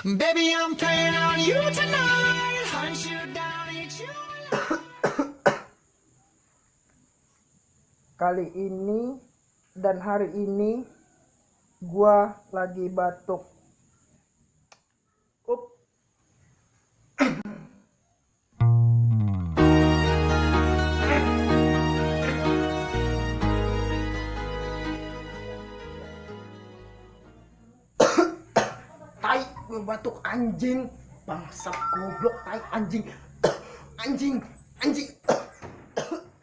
Baby, I'm playing on you tonight. Hunt you down, eat you. Kali ini dan hari ini gua lagi batuk. Up. Tai, gua batuk anjing. Bangsat goblok, tai anjing. Anjing, anjing.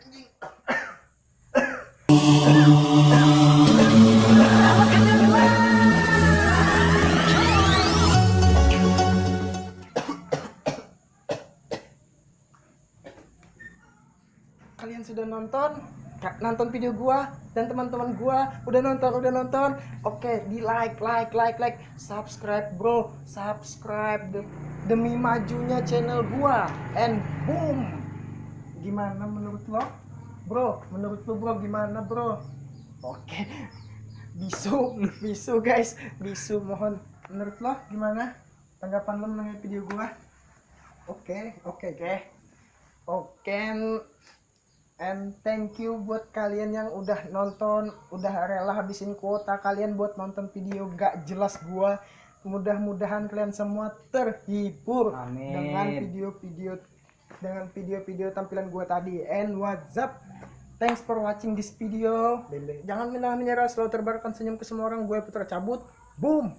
Anjing. Kalian sudah nonton video gua dan teman-teman gua udah nonton. Oke, di like, subscribe bro, demi majunya channel gua. And boom. Gimana menurut lo bro? Gimana bro? Oke. Bisu guys, mohon. Menurut lo gimana tanggapan lo mengenai video gua? Oke. And thank you buat kalian yang udah nonton, udah rela habisin kuota kalian buat nonton video gak jelas gua. Mudah-mudahan kalian semua terhibur. Amin. dengan video tampilan gua tadi. And what's up? Thanks for watching this video. Jangan menyerah, selalu terbarkan senyum ke semua orang. Gue Putra cabut. Boom.